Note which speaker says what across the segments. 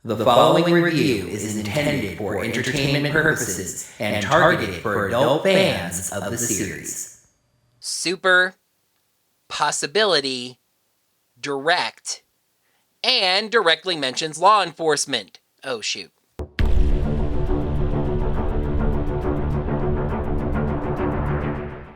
Speaker 1: The following review is intended for entertainment purposes and targeted for adult fans of the series.
Speaker 2: Super, possibility, direct, and directly mentions law enforcement. Oh, shoot.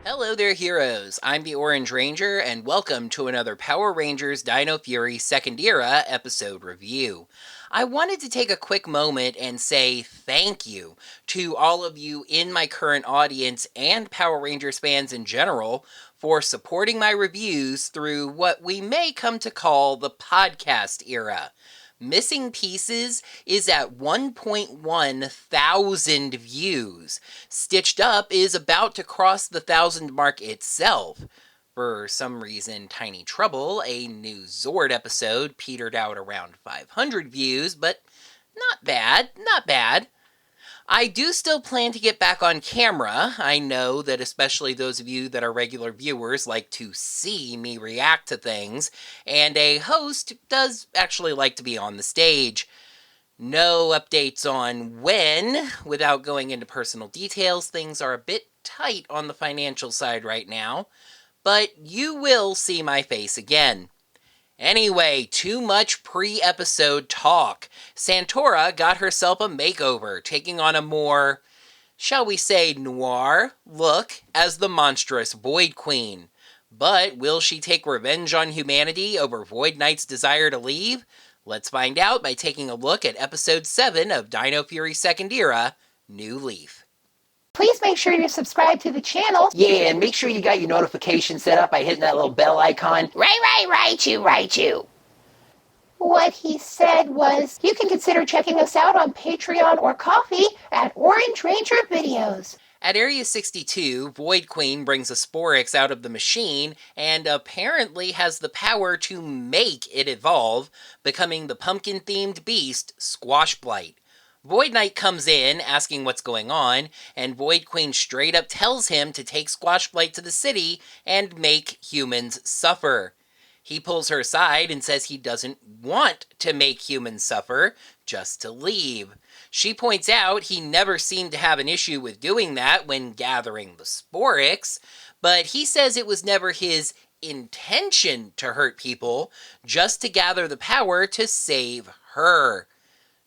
Speaker 2: Hello there, heroes. I'm the Orange Ranger, and welcome to another Power Rangers Dino Fury Second Era episode review. I wanted to take a quick moment and say thank you to all of you in my current audience and Power Rangers fans in general for supporting my reviews through what we may come to call the podcast era. Missing Pieces is at 1.1 thousand views. Stitched Up is about to cross the 1,000 mark itself. For some reason, Tiny Trouble, a new Zord episode, petered out around 500 views, but not bad, not bad. I do still plan to get back on camera. I know that especially those of you that are regular viewers like to see me react to things, and a host does actually like to be on the stage. No updates on when. Without going into personal details, things are a bit tight on the financial side right now, but you will see my face again. Anyway, too much pre-episode talk. Santaura got herself a makeover, taking on a more, shall we say, noir look as the monstrous Void Queen. But will she take revenge on humanity over Void Knight's desire to leave? Let's find out by taking a look at episode 7 of Dino Fury Second Era, New Leaf.
Speaker 3: Please make sure you subscribe to the channel.
Speaker 1: Yeah, and make sure you got your notifications set up by hitting that little bell icon.
Speaker 3: Right you. What he said was, you can consider checking us out on Patreon or Ko-fi at Orange Ranger Videos.
Speaker 2: At Area 62, Void Queen brings a Pterorex out of the machine and apparently has the power to make it evolve, becoming the pumpkin-themed beast, Squash Blight. Void Knight comes in, asking what's going on, and Void Queen straight up tells him to take Squash Blight to the city and make humans suffer. He pulls her aside and says he doesn't want to make humans suffer, just to leave. She points out he never seemed to have an issue with doing that when gathering the Pterorex, but he says it was never his intention to hurt people, just to gather the power to save her.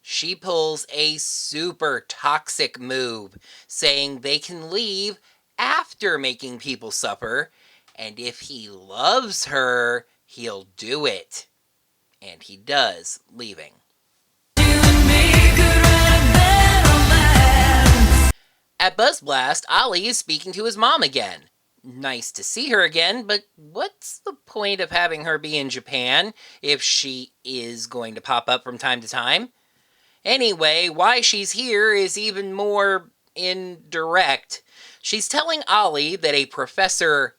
Speaker 2: She pulls a super toxic move, saying they can leave after making people suffer, and if he loves her, he'll do it. And he does, leaving. At Buzz Blast, Ollie is speaking to his mom again. Nice to see her again, but what's the point of having her be in Japan if she is going to pop up from time to time? Anyway, why she's here is even more indirect. She's telling Ollie that a professor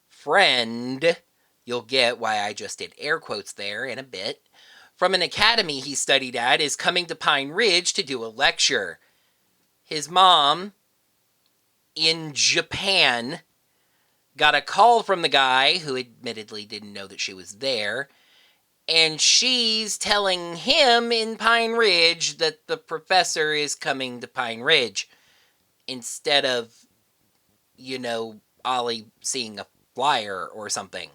Speaker 2: friend, you'll get why I just did air quotes there in a bit, from an academy he studied at is coming to Pine Ridge to do a lecture. His mom, in Japan, got a call from the guy, who admittedly didn't know that she was there, and she's telling him in Pine Ridge that the professor is coming to Pine Ridge. Instead of, Ollie seeing a flyer or something.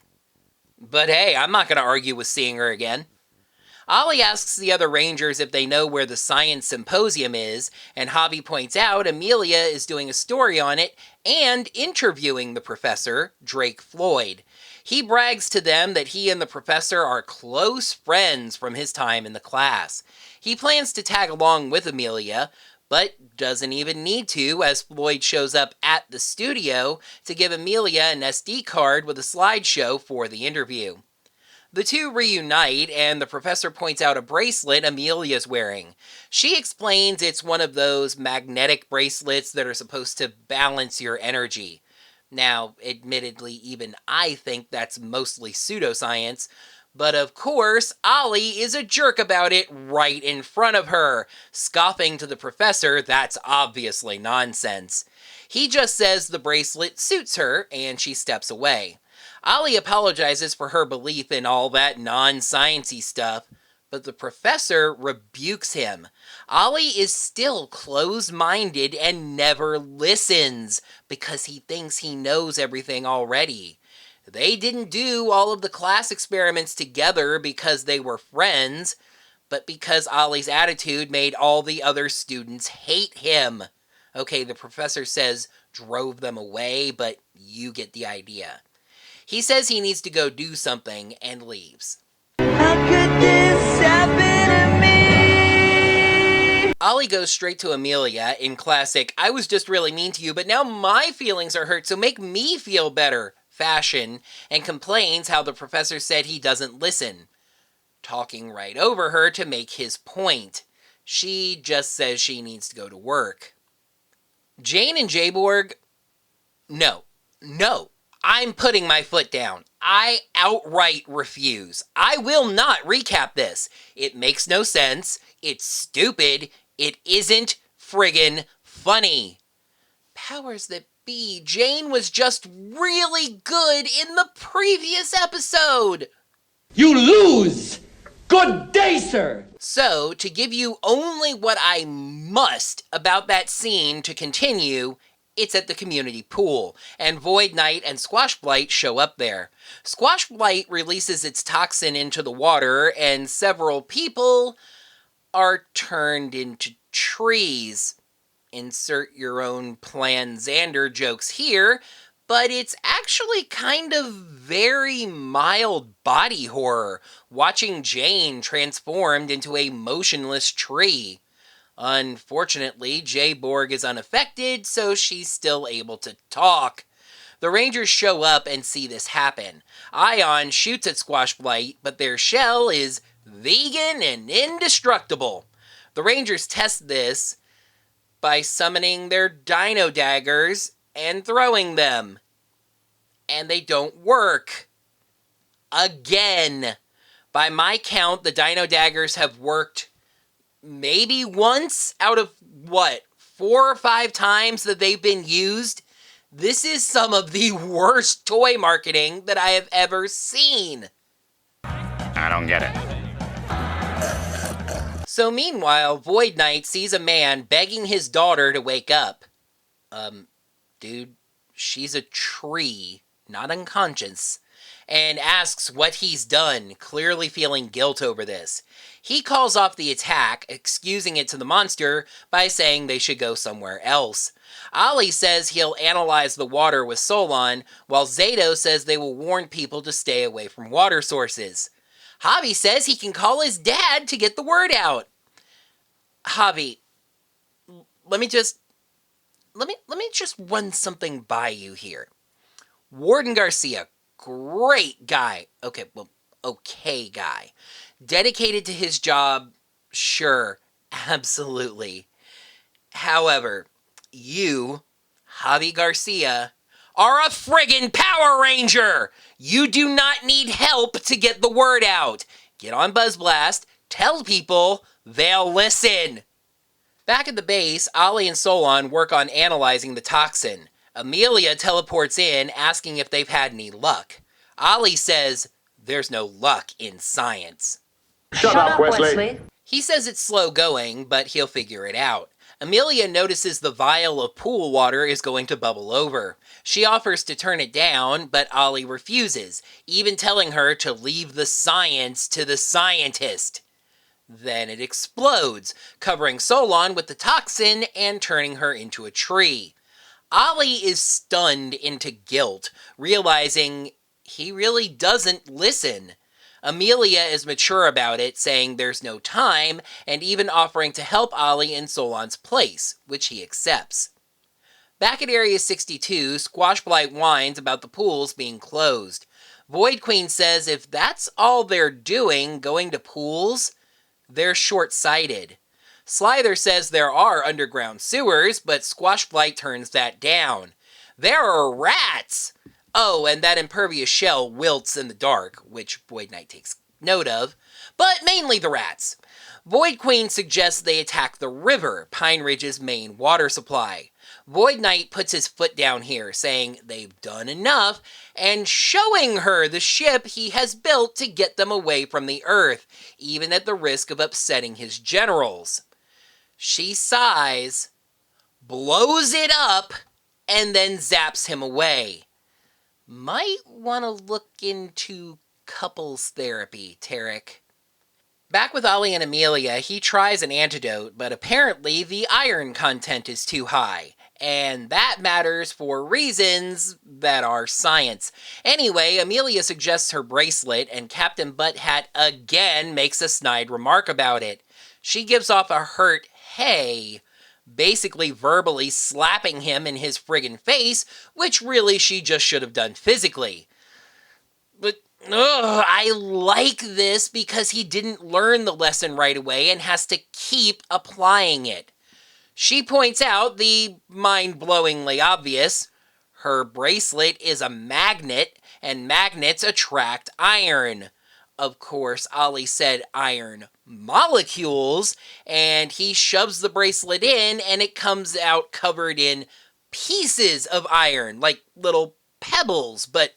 Speaker 2: But hey, I'm not going to argue with seeing her again. Ollie asks the other Rangers if they know where the science symposium is, and Hobby points out Amelia is doing a story on it and interviewing the professor, Drake Floyd. He brags to them that he and the professor are close friends from his time in the class. He plans to tag along with Amelia, but doesn't even need to, as Floyd shows up at the studio to give Amelia an SD card with a slideshow for the interview. The two reunite, and the professor points out a bracelet Amelia's wearing. She explains it's one of those magnetic bracelets that are supposed to balance your energy. Now, admittedly, even I think that's mostly pseudoscience, but of course, Ollie is a jerk about it right in front of her, scoffing to the professor that's obviously nonsense. He just says the bracelet suits her, and she steps away. Ollie apologizes for her belief in all that non-sciencey stuff, but the professor rebukes him. Ollie is still closed-minded and never listens because he thinks he knows everything already. They didn't do all of the class experiments together because they were friends, but because Ollie's attitude made all the other students hate him. Okay, the professor says drove them away, but you get the idea. He says he needs to go do something and leaves. How could this happen to me? Ollie goes straight to Amelia in classic, I was just really mean to you, but now my feelings are hurt, so make me feel better fashion, and complains how the professor said he doesn't listen, talking right over her to make his point. She just says she needs to go to work. Jane and Jayborg, no, I'm putting my foot down. I outright refuse. I will not recap this. It makes no sense. It's stupid. It isn't friggin' funny. Powers that be, Jane was just really good in the previous episode.
Speaker 4: You lose! Good day, sir!
Speaker 2: So, to give you only what I must about that scene to continue, it's at the community pool, and Void Knight and Squash Blight show up there. Squash Blight releases its toxin into the water, and several people are turned into trees. Insert your own Plan Xander jokes here, but it's actually kind of very mild body horror, watching Jane transformed into a motionless tree. Unfortunately, Jayborg is unaffected, so she's still able to talk. The Rangers show up and see this happen. Ion shoots at Squash Blight, but their shell is vegan and indestructible. The Rangers test this by summoning their dino daggers and throwing them. And they don't work. Again. By my count, the dino daggers have worked maybe once out of, 4 or 5 times that they've been used? This is some of the worst toy marketing that I have ever seen.
Speaker 5: I don't get it.
Speaker 2: So meanwhile, Void Knight sees a man begging his daughter to wake up. Dude, she's a tree, not unconscious, and asks what he's done, clearly feeling guilt over this. He calls off the attack, excusing it to the monster by saying they should go somewhere else. Ollie says he'll analyze the water with Solon, while Zato says they will warn people to stay away from water sources. Javi says he can call his dad to get the word out. Javi, let me just run something by you here. Warden Garcia, great guy. Okay guy. Dedicated to his job, sure, absolutely. However, you, Javi Garcia, are a friggin' Power Ranger! You do not need help to get the word out. Get on Buzz Blast, tell people, they'll listen. Back at the base, Ollie and Solon work on analyzing the toxin. Amelia teleports in, asking if they've had any luck. Ollie says, there's no luck in science.
Speaker 5: Shut up, Wesley.
Speaker 2: He says it's slow going, but he'll figure it out. Amelia notices the vial of pool water is going to bubble over. She offers to turn it down, but Ollie refuses, even telling her to leave the science to the scientist. Then it explodes, covering Solon with the toxin and turning her into a tree. Ollie is stunned into guilt, realizing he really doesn't listen. Amelia is mature about it, saying there's no time, and even offering to help Ollie in Solon's place, which he accepts. Back at Area 62, Squash Blight whines about the pools being closed. Void Queen says if that's all they're doing, going to pools, they're short-sighted. Slither says there are underground sewers, but Squash Blight turns that down. There are rats! Oh, and that impervious shell wilts in the dark, which Void Knight takes note of, but mainly the rats. Void Queen suggests they attack the river, Pine Ridge's main water supply. Void Knight puts his foot down here, saying they've done enough, and showing her the ship he has built to get them away from the Earth, even at the risk of upsetting his generals. She sighs, blows it up, and then zaps him away. Might want to look into couples therapy, Tarek. Back with Ollie and Amelia, he tries an antidote, but apparently the iron content is too high. And that matters for reasons that are science. Anyway, Amelia suggests her bracelet, and Captain Butthead again makes a snide remark about it. She gives off a hurt hey, basically verbally slapping him in his friggin' face, which really she just should have done physically. But I like this because he didn't learn the lesson right away and has to keep applying it. She points out the mind-blowingly obvious. Her bracelet is a magnet, and magnets attract iron. Of course, Ollie said iron molecules, and he shoves the bracelet in, and it comes out covered in pieces of iron, like little pebbles, but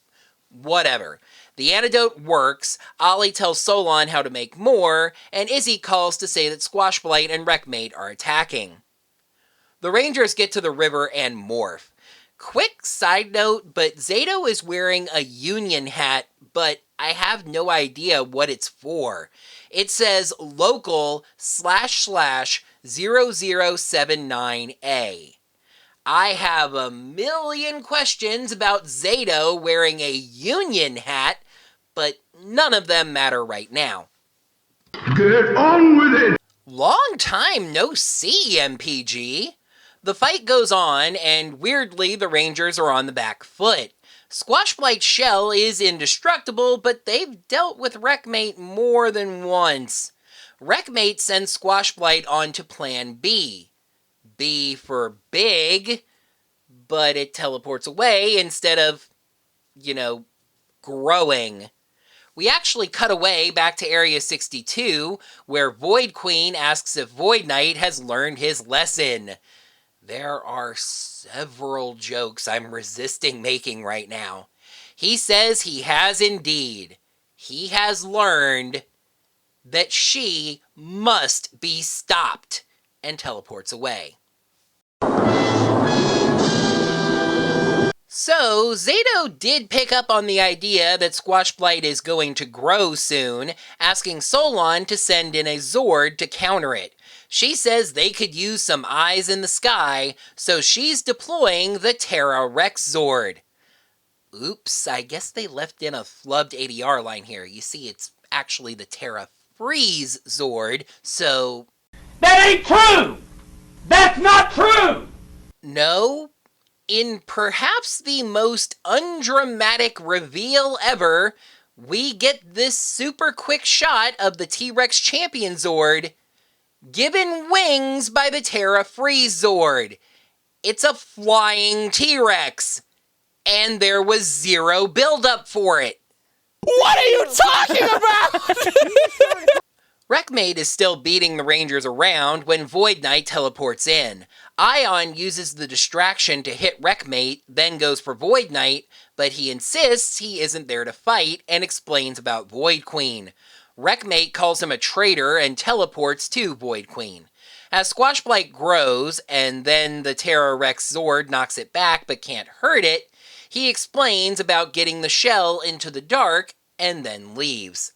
Speaker 2: whatever. The antidote works, Ollie tells Solon how to make more, and Izzy calls to say that Squashblight and Wreckmate are attacking. The Rangers get to the river and morph. Quick side note, but Zato is wearing a Union hat, but I have no idea what it's for. It says local //0079A. I have a million questions about Zato wearing a Union hat, but none of them matter right now.
Speaker 6: Get on with it!
Speaker 2: Long time no see, MPG. The fight goes on, and weirdly, the Rangers are on the back foot. Squashblight's shell is indestructible, but they've dealt with Wreckmate more than once. Wreckmate sends Squashblight on to Plan B. B for big, but it teleports away instead of, growing. We actually cut away back to Area 62, where Void Queen asks if Void Knight has learned his lesson. There are several jokes I'm resisting making right now. He says he has indeed. He has learned that she must be stopped, and teleports away. So, Zato did pick up on the idea that Squashblight is going to grow soon, asking Solon to send in a Zord to counter it. She says they could use some eyes in the sky, so she's deploying the Pterorex Zord. Oops, I guess they left in a flubbed ADR line here. You see, it's actually the Terra Freeze Zord, so...
Speaker 4: That ain't true! That's not true!
Speaker 2: No. In perhaps the most undramatic reveal ever, we get this super quick shot of the T-Rex Champion Zord given wings by the Terra Freeze Zord. It's a flying T-Rex, and there was zero buildup for it.
Speaker 1: What are you talking about?
Speaker 2: Wreckmate is still beating the Rangers around when Void Knight teleports in. Ion uses the distraction to hit Wreckmate, then goes for Void Knight, but he insists he isn't there to fight and explains about Void Queen. Wreckmate calls him a traitor and teleports to Void Queen. As Squashblight grows, and then the Pterorex Zord knocks it back but can't hurt it, he explains about getting the shell into the dark and then leaves.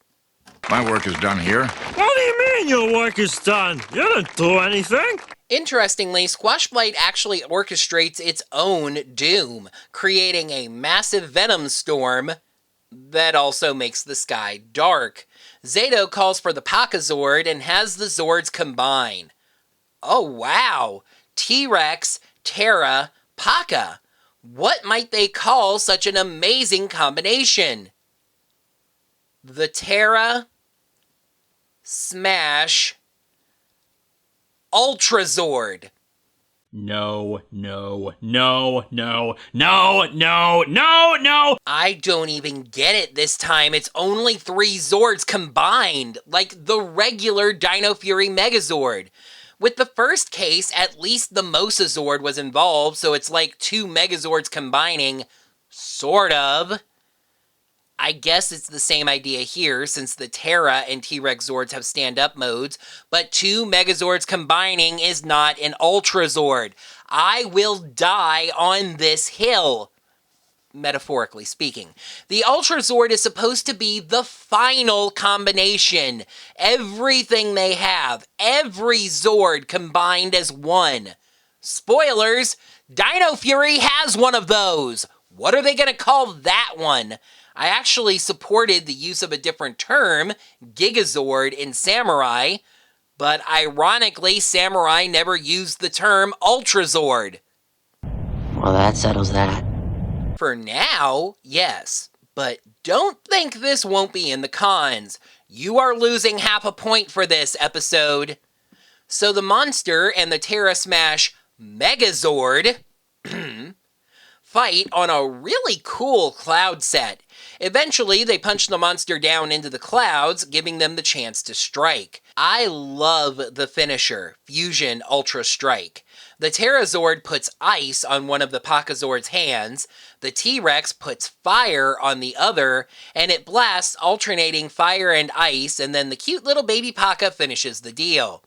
Speaker 5: My work is done here.
Speaker 7: What do you mean your work is done? You didn't do anything.
Speaker 2: Interestingly, Squashblight actually orchestrates its own doom, creating a massive venom storm that also makes the sky dark. Zato calls for the Pakazord and has the Zords combine. Oh wow! T-Rex, Terra, Paka. What might they call such an amazing combination? The Terra Smash Ultrazord.
Speaker 7: No.
Speaker 2: I don't even get it this time. It's only 3 Zords combined, like the regular Dino Fury Megazord. With the first case, at least the Mosazord was involved, so it's like 2 Megazords combining, sort of. I guess it's the same idea here, since the Terra and T-Rex Zords have stand-up modes, but 2 Megazords combining is not an Ultrazord. I will die on this hill, metaphorically speaking. The Ultrazord is supposed to be the final combination. Everything they have, every Zord combined as one. Spoilers, Dino Fury has one of those. What are they going to call that one? I actually supported the use of a different term, Gigazord, in Samurai, but ironically, Samurai never used the term Ultrazord.
Speaker 8: Well, that settles that.
Speaker 2: For now, yes, but don't think this won't be in the cons. You are losing half a point for this episode. So the monster and the Terra Smash Megazord fight on a really cool cloud set. Eventually, they punch the monster down into the clouds, giving them the chance to strike. I love the finisher, Fusion Ultra Strike. The Pterorex puts ice on one of the Pakazord's hands, the T-Rex puts fire on the other, and it blasts alternating fire and ice, and then the cute little baby Paka finishes the deal.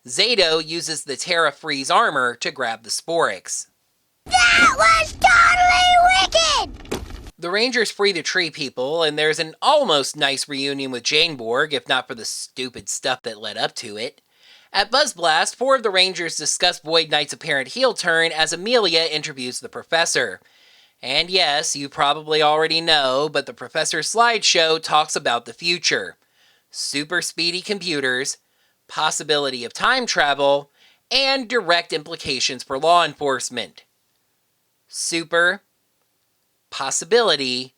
Speaker 2: Zato uses the Terra Freeze armor to grab the Sporix.
Speaker 3: That was totally wicked!
Speaker 2: The Rangers free the tree people, and there's an almost nice reunion with Jane Borg, if not for the stupid stuff that led up to it. At Buzz Blast, 4 of the Rangers discuss Void Knight's apparent heel turn as Amelia interviews the Professor. And yes, you probably already know, but the Professor's slideshow talks about the future. Super speedy computers, possibility of time travel, and direct implications for law enforcement. Super, possibility,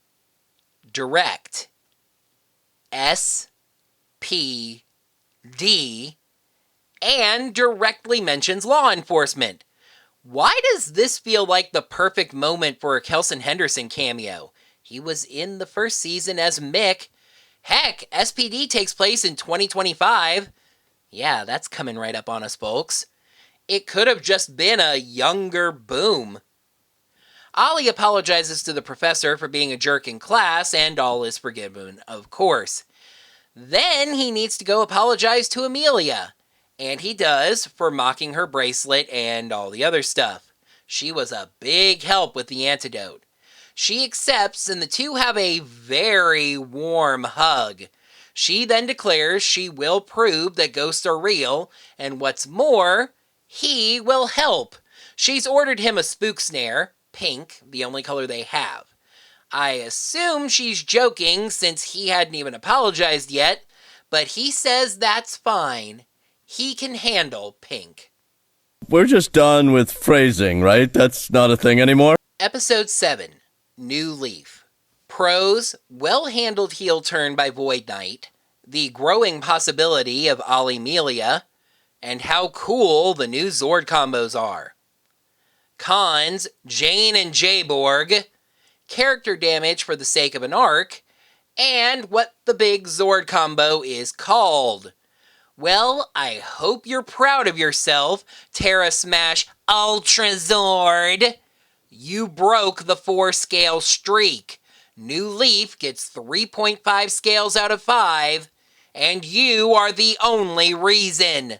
Speaker 2: direct. S, P, D, and directly mentions law enforcement. Why does this feel like the perfect moment for a Kelson Henderson cameo? He was in the first season as Mick. Heck, SPD takes place in 2025. Yeah, that's coming right up on us, folks. It could have just been a younger Boom. Ollie apologizes to the Professor for being a jerk in class, and all is forgiven, of course. Then he needs to go apologize to Amelia. And he does, for mocking her bracelet and all the other stuff. She was a big help with the antidote. She accepts, and the two have a very warm hug. She then declares she will prove that ghosts are real, and what's more, he will help. She's ordered him a spook snare, pink, the only color they have. I assume she's joking since he hadn't even apologized yet, but he says that's fine. He can handle pink.
Speaker 9: We're just done with phrasing, right? That's not a thing anymore?
Speaker 2: Episode 7, New Leaf. Pros, well-handled heel turn by Void Knight, the growing possibility of Ollie-Melia, and how cool the new Zord combos are. Cons, Jane and Jayborg, character damage for the sake of an arc, and what the big Zord combo is called. Well, I hope you're proud of yourself, Terra Smash Ultrazord. You broke the 4-scale streak. New Leaf gets 3.5 scales out of 5, and you are the only reason.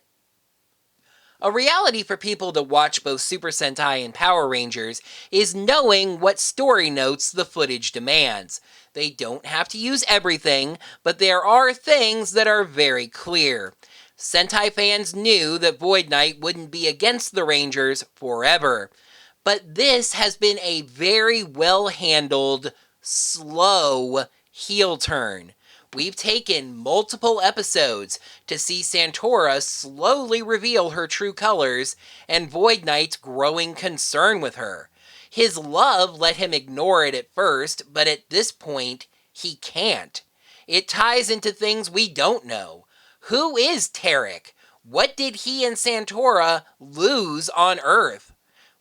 Speaker 2: A reality for people that watch both Super Sentai and Power Rangers is knowing what story notes the footage demands. They don't have to use everything, but there are things that are very clear. Sentai fans knew that Void Knight wouldn't be against the Rangers forever, but this has been a very well-handled, slow heel turn. We've taken multiple episodes to see Santaura slowly reveal her true colors and Void Knight's growing concern with her. His love let him ignore it at first, but at this point, he can't. It ties into things we don't know. Who is Tarek? What did he and Santaura lose on Earth?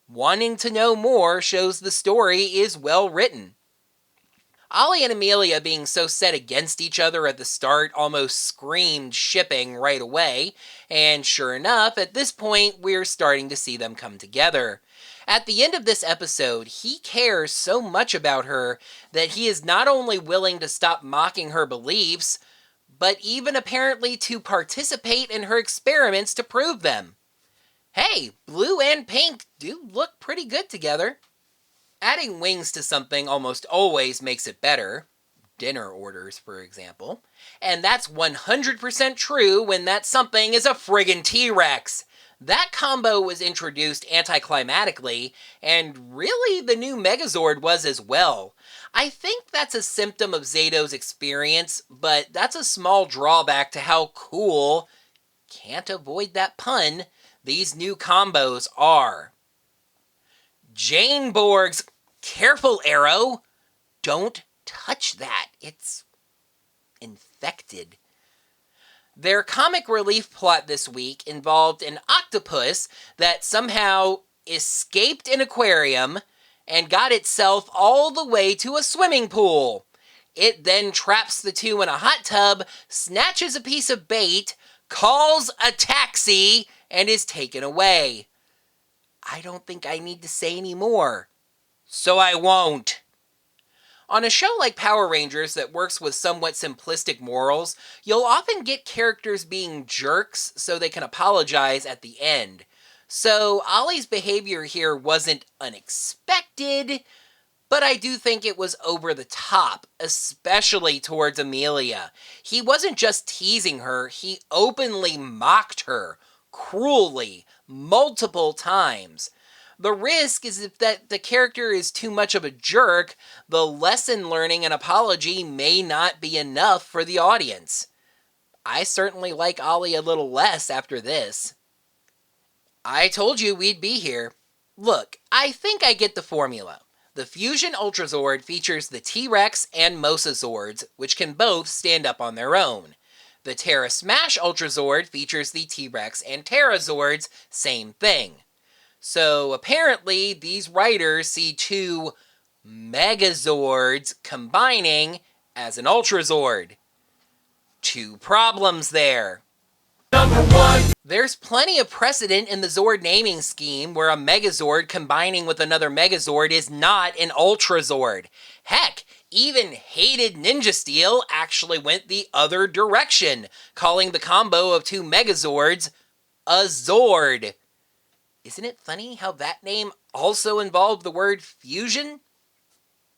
Speaker 2: Wanting to know more shows the story is well written. Ollie and Amelia being so set against each other at the start almost screamed shipping right away, and sure enough, at this point, we're starting to see them come together. At the end of this episode, he cares so much about her that he is not only willing to stop mocking her beliefs, but even apparently to participate in her experiments to prove them. Hey, blue and pink do look pretty good together. Adding wings to something almost always makes it better. Dinner orders, for example. And that's 100% true when that something is a friggin' T-Rex. That combo was introduced anticlimactically, and really the new Megazord was as well. I think that's a symptom of Zato's experience, but that's a small drawback to how cool, can't avoid that pun, these new combos are. Jane Borg's careful, Arrow! Don't touch that. It's infected. Their comic relief plot this week involved an octopus that somehow escaped an aquarium and got itself all the way to a swimming pool. It then traps the two in a hot tub, snatches a piece of bait, calls a taxi, and is taken away. I don't think I need to say any more, so I won't. On a show like Power Rangers that works with somewhat simplistic morals, you'll often get characters being jerks so they can apologize at the end. So Ollie's behavior here wasn't unexpected, but I do think it was over the top, especially towards Amelia. He wasn't just teasing her, he openly mocked her, cruelly, multiple times. The risk is if that the character is too much of a jerk, the lesson learning and apology may not be enough for the audience. I certainly like Ollie a little less after this. I told you we'd be here. Look, I think I get the formula. The Fusion Ultrazord features the T-Rex and Mosazords, which can both stand up on their own. The Terra Smash Ultrazord features the T-Rex and Terrazords, same thing. So apparently these writers see two Megazords combining as an Ultrazord. Two problems there. Number one. There's plenty of precedent in the Zord naming scheme where a Megazord combining with another Megazord is not an Ultrazord. Heck, even hated Ninja Steel actually went the other direction, calling the combo of two Megazords a Zord. Isn't it funny how that name also involved the word fusion?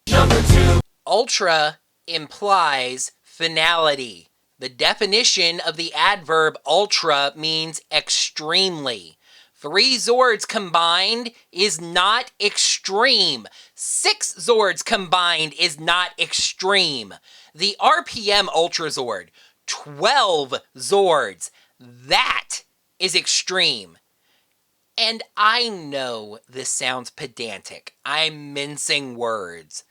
Speaker 2: Number 2. Ultra implies finality. The definition of the adverb ultra means extremely. 3 Zords combined is not extreme. 6 Zords combined is not extreme. The RPM Ultrazord, 12 Zords, that is extreme. And I know this sounds pedantic. I'm mincing words.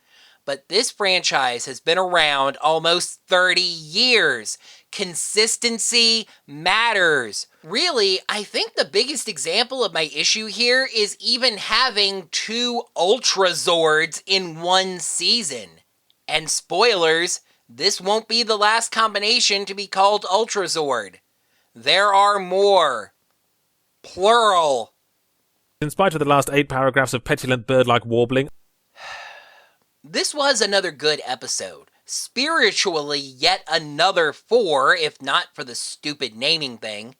Speaker 2: But this franchise has been around almost 30 years. Consistency matters. Really, I think the biggest example of my issue here is even having 2 Ultrazords in one season. And spoilers, this won't be the last combination to be called Ultrazord. There are more. Plural.
Speaker 10: In spite of the last 8 paragraphs of petulant bird-like warbling.
Speaker 2: This was another good episode. Spiritually, yet another 4, if not for the stupid naming thing.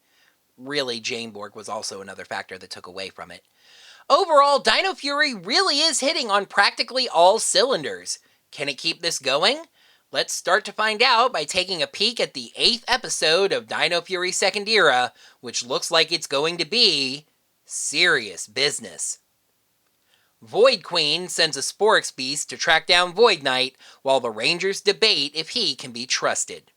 Speaker 2: Really, Jane Borg was also another factor that took away from it. Overall, Dino Fury really is hitting on practically all cylinders. Can it keep this going? Let's start to find out by taking a peek at the 8th episode of Dino Fury Second Era, which looks like it's going to be serious business. Void Queen sends a Sporix Beast to track down Void Knight, while the Rangers debate if he can be trusted.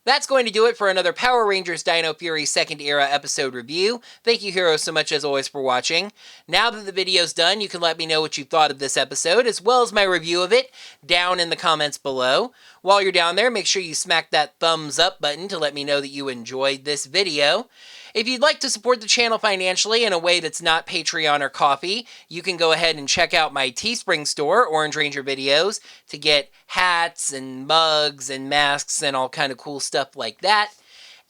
Speaker 2: That's going to do it for another Power Rangers Dino Fury Second Era episode review. Thank you heroes so much as always for watching. Now that the video's done, you can let me know what you thought of this episode, as well as my review of it, down in the comments below. While you're down there, make sure you smack that thumbs up button to let me know that you enjoyed this video. If you'd like to support the channel financially in a way that's not Patreon or Ko-fi, you can go ahead and check out my Teespring store, Orange Ranger Videos, to get hats and mugs and masks and all kind of cool stuff like that.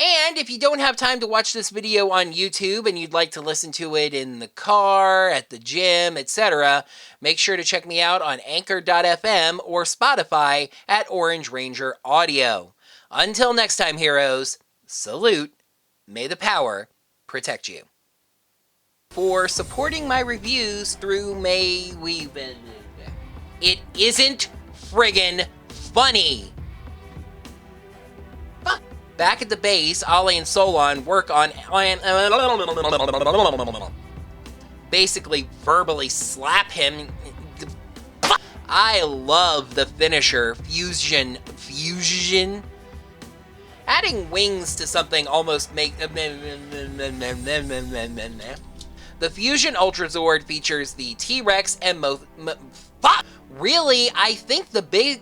Speaker 2: And if you don't have time to watch this video on YouTube and you'd like to listen to it in the car, at the gym, etc., make sure to check me out on Anchor.fm or Spotify at Orange Ranger Audio. Until next time, heroes, salute. May the power protect you. For supporting my reviews through it isn't friggin' funny. Back at the base, Ollie and Solon work on basically verbally slap him. I love the finisher, fusion. Adding wings to something almost make... The Fusion Ultrazord features the T-Rex and Really, I think the big...